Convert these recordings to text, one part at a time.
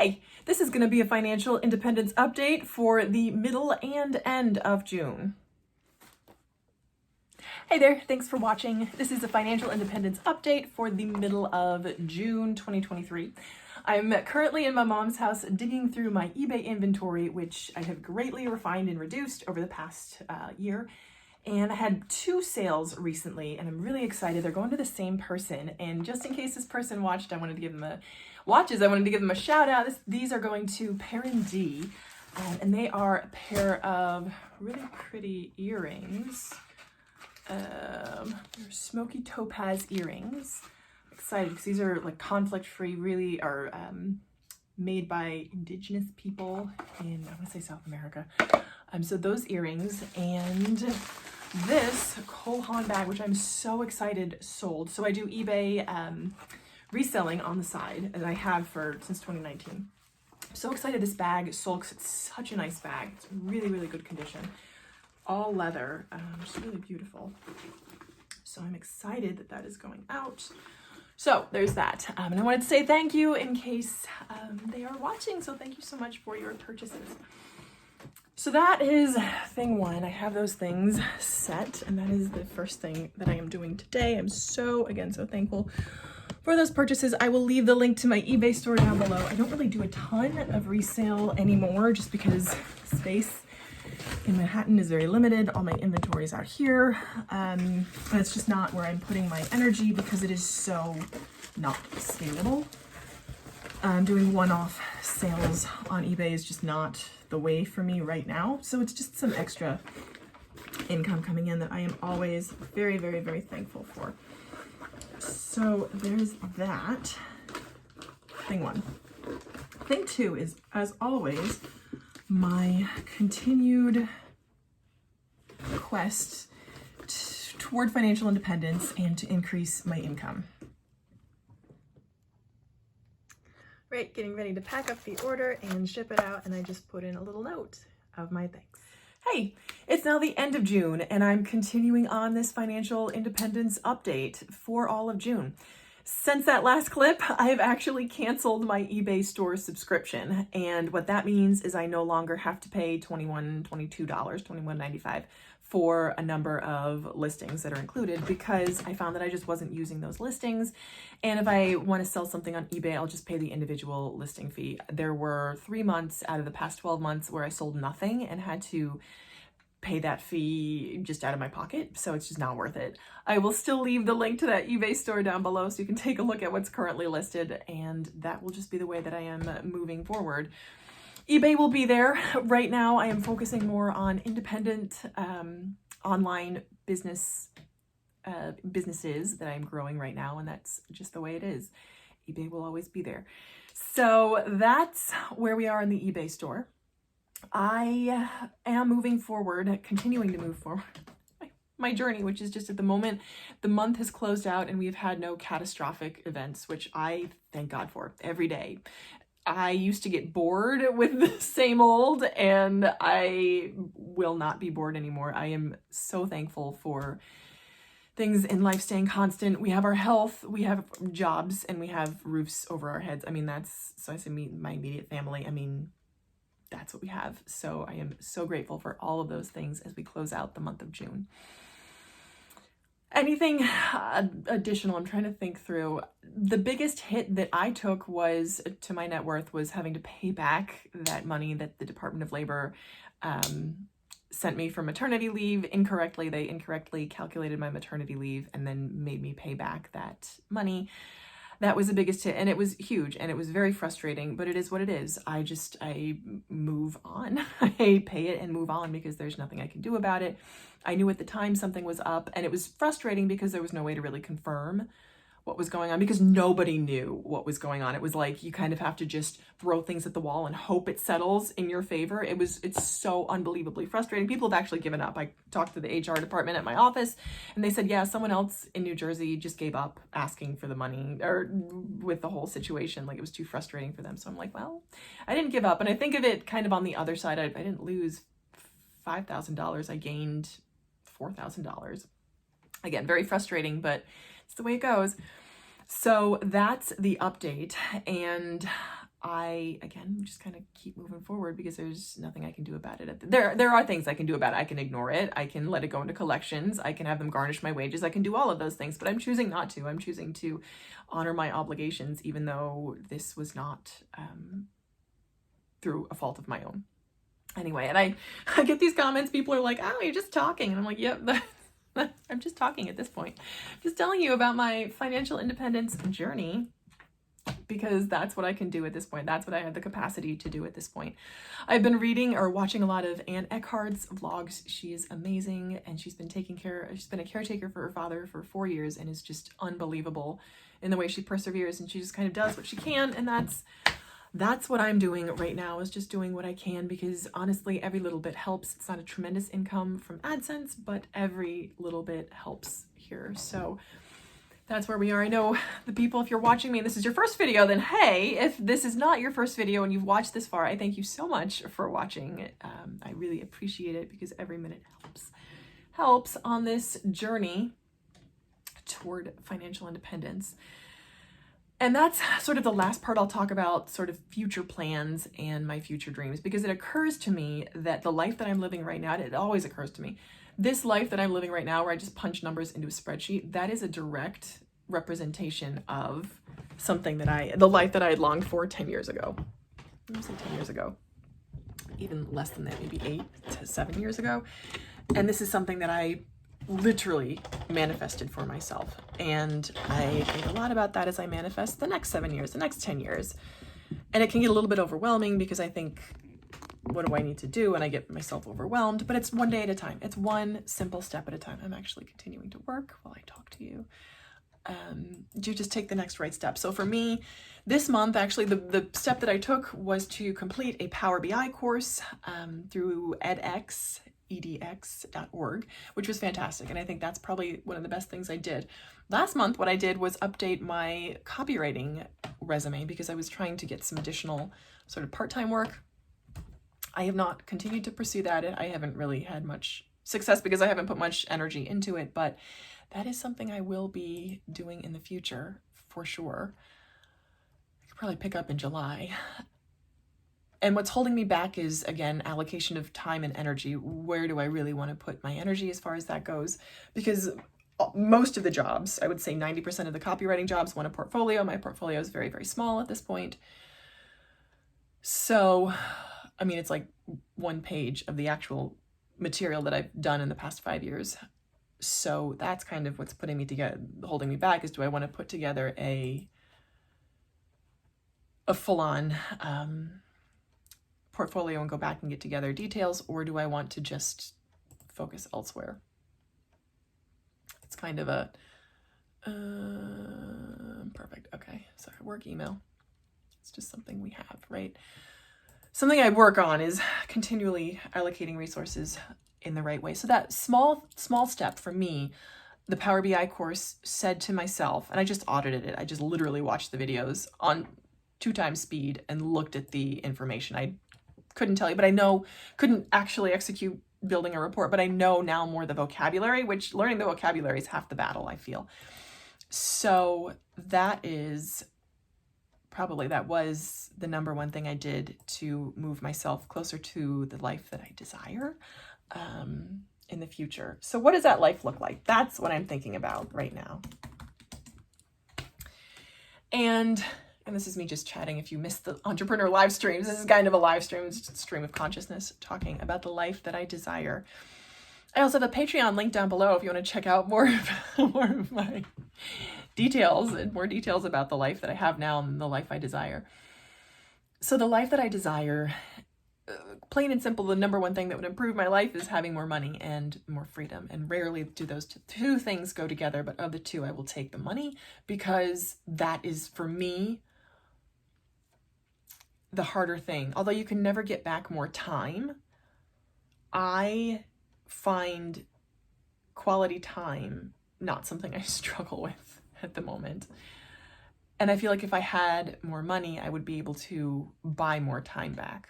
Hey, this is going to be a financial independence update for the middle and end of June. Hey there, thanks for watching. This is a financial independence update for the middle of June 2023. I'm currently in my mom's house digging through my eBay inventory, which I have greatly refined and reduced over the past year. And I had 2 sales recently, and I'm really excited. They're going to the same person. And just in case this person watched, I wanted to give them a shout out. These are going to Perrin D, and they are a pair of really pretty earrings. They're smoky topaz earrings. I'm excited because these are like conflict-free, really are made by indigenous people in, I want to say South America. So those earrings and this Kohan bag, which I'm so excited, sold. So I do eBay reselling on the side, and I have since 2019. I'm so excited this bag sold because it's such a nice bag. It's really, really good condition. All leather, just really beautiful. So I'm excited that that is going out. So there's that. And I wanted to say thank you in case they are watching. So thank you so much for your purchases. So that is thing 1. I have those things set, and that is the first thing that I am doing today. I'm so thankful for those purchases. I will leave the link to my eBay store down below. I don't really do a ton of resale anymore just because space in Manhattan is very limited. All my inventory is out here. And it's just not where I'm putting my energy because it is so not scalable. Doing one-off sales on eBay is just not the way for me right now. So it's just some extra income coming in that I am always very, very, very thankful for. So there's that. Thing 1. Thing 2 is, as always, my continued quest toward financial independence and to increase my income. Right, getting ready to pack up the order and ship it out, and I just put in a little note of my thanks. Hey, it's now the end of June, and I'm continuing on this financial independence update for all of June. Since that last clip, I've actually canceled my eBay store subscription, and what that means is I no longer have to pay $21.95 for a number of listings that are included because I found that I just wasn't using those listings. And if I want to sell something on eBay, I'll just pay the individual listing fee. There were 3 months out of the past 12 months where I sold nothing and had to pay that fee just out of my pocket, so it's just not worth it. I will still leave the link to that eBay store down below so you can take a look at what's currently listed, and that will just be the way that I am moving forward. eBay will be there. Right now, I am focusing more on independent online businesses that I'm growing right now, and that's just the way it is. eBay will always be there. So that's where we are in the eBay store. I am moving forward, continuing to move forward my journey, which is just at the moment, the month has closed out and we've had no catastrophic events, which I thank God for every day. I used to get bored with the same old, and I will not be bored anymore. I am so thankful for things in life staying constant. We have our health, we have jobs, and we have roofs over our heads. I mean, so I say my immediate family. I mean, that's what we have. So I am so grateful for all of those things as we close out the month of June. Anything additional, I'm trying to think through. The biggest hit that I took was to my net worth was having to pay back that money that the Department of Labor sent me for maternity leave incorrectly. They incorrectly calculated my maternity leave and then made me pay back that money. That was the biggest hit, and it was huge, and it was very frustrating, but it is what it is. I move on. I pay it and move on because there's nothing I can do about it. I knew at the time something was up, and it was frustrating because there was no way to really confirm what was going on because nobody knew what was going on. It was like you kind of have to just throw things at the wall and hope it settles in your favor. It's so unbelievably frustrating. People have actually given up. I talked to the HR department at my office and they said, yeah, someone else in New Jersey just gave up asking for the money or with the whole situation. Like it was too frustrating for them. So I'm like, well, I didn't give up. And I think of it kind of on the other side. I didn't lose $5,000. I gained $4,000. Again, very frustrating, but it's the way it goes. So that's the update. And again, just kind of keep moving forward because there's nothing I can do about it. There are things I can do about it. I can ignore it. I can let it go into collections. I can have them garnish my wages. I can do all of those things, but I'm choosing not to. I'm choosing to honor my obligations, even though this was not through a fault of my own. Anyway, and I get these comments. People are like, oh, you're just talking. And I'm like, yep, I'm just talking at this point. Just telling you about my financial independence journey, because that's what I can do at this point. That's what I have the capacity to do at this point. I've been reading or watching a lot of Ann Eckhart's vlogs. She is amazing, and she's been a caretaker for her father for 4 years, and is just unbelievable in the way she perseveres, and she just kind of does what she can. And that's what I'm doing right now, is just doing what I can, because honestly, every little bit helps. It's not a tremendous income from AdSense, but every little bit helps here. So that's where we are. I know the people, if you're watching me and this is your first video, then hey, if this is not your first video and you've watched this far, I thank you so much for watching. I really appreciate it, because every minute helps on this journey toward financial independence. And that's sort of the last part I'll talk about, sort of future plans and my future dreams, because it occurs to me that the life that I'm living right now, it always occurs to me, this life that I'm living right now, where I just punch numbers into a spreadsheet, that is a direct representation of something the life that I had longed for 10 years ago. I'm gonna say 10 years ago, even less than that, maybe 8 to 7 years ago. And this is something that I literally manifested for myself. And I think a lot about that as I manifest the next 7 years, the next 10 years. And it can get a little bit overwhelming, because I think, what do I need to do? And I get myself overwhelmed, but it's one day at a time. It's one simple step at a time. I'm actually continuing to work while I talk to you. To just take the next right step. So for me, this month, actually, the step that I took was to complete a Power BI course through edx.org, which was fantastic. And I think that's probably one of the best things I did. Last month, what I did was update my copywriting resume, because I was trying to get some additional sort of part-time work. I have not continued to pursue that. I haven't really had much success because I haven't put much energy into it, but that is something I will be doing in the future for sure. I could probably pick up in July. And what's holding me back is, again, allocation of time and energy. Where do I really want to put my energy as far as that goes? Because most of the jobs, I would say 90% of the copywriting jobs, want a portfolio. My portfolio is very, very small at this point. So, I mean, it's like one page of the actual material that I've done in the past 5 years. So that's kind of what's holding me back, is, do I want to put together a full-on portfolio and go back and get together details, or do I want to just focus elsewhere? It's kind of a perfect. Okay, sorry, work email. It's just something we have, right? Something I work on is continually allocating resources in the right way. So that small step for me, the Power BI course, said to myself, and I just audited it. I just literally watched the videos on 2 times speed and looked at the information. I couldn't tell you, but couldn't actually execute building a report, but I know now more the vocabulary, which learning the vocabulary is half the battle, I feel. So that was the number one thing I did to move myself closer to the life that I desire in the future. So what does that life look like? That's what I'm thinking about right now. And this is me just chatting. If you missed the entrepreneur live streams, this is kind of a live stream. It's just a stream of consciousness talking about the life that I desire. I also have a Patreon link down below if you want to check out more of my details and more details about the life that I have now and the life I desire. So the life that I desire, plain and simple, the number one thing that would improve my life is having more money and more freedom. And rarely do those two things go together, but of the two, I will take the money, because that is, for me, the harder thing. Although you can never get back more time, I find quality time not something I struggle with at the moment. And I feel like if I had more money, I would be able to buy more time back.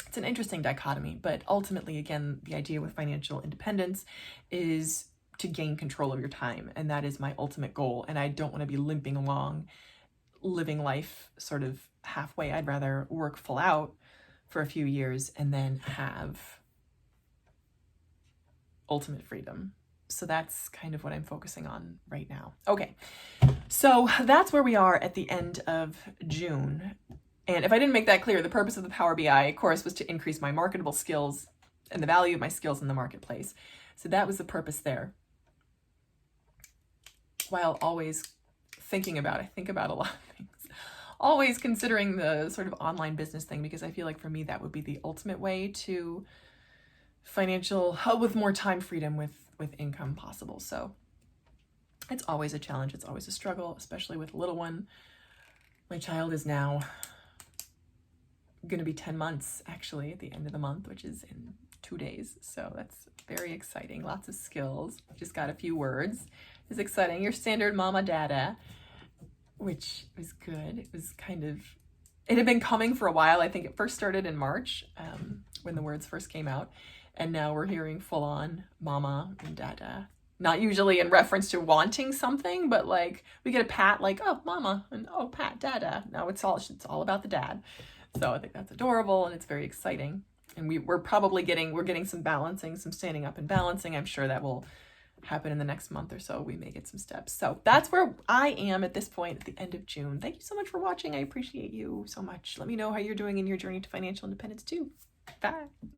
It's an interesting dichotomy, but ultimately, again, the idea with financial independence is to gain control of your time. And that is my ultimate goal. And I don't want to be limping along, living life sort of halfway. I'd rather work full out for a few years and then have ultimate freedom. So that's kind of what I'm focusing on right now. Okay, so that's where we are at the end of June. And if I didn't make that clear, the purpose of the Power BI, of course, was to increase my marketable skills and the value of my skills in the marketplace. So that was the purpose there. While always thinking about, I think about a lot of things, always considering the sort of online business thing, because I feel like for me, that would be the ultimate way to financial, with more time freedom with income possible. So it's always a challenge. It's always a struggle, especially with a little one. My child is now going to be 10 months actually at the end of the month, which is in 2 days. So that's very exciting. Lots of skills. Just got a few words. It's exciting. Your standard mama dada, which was good. It was kind of, it had been coming for a while. I think it first started in March when the words first came out. And now we're hearing full on mama and dada. Not usually in reference to wanting something, but like we get a pat like, oh, mama, and oh, pat, dada. Now it's all about the dad. So I think that's adorable and it's very exciting. And we're getting some balancing, some standing up and balancing. I'm sure that will happen in the next month or so. We may get some steps. So that's where I am at this point at the end of June. Thank you so much for watching. I appreciate you so much. Let me know how you're doing in your journey to financial independence too. Bye.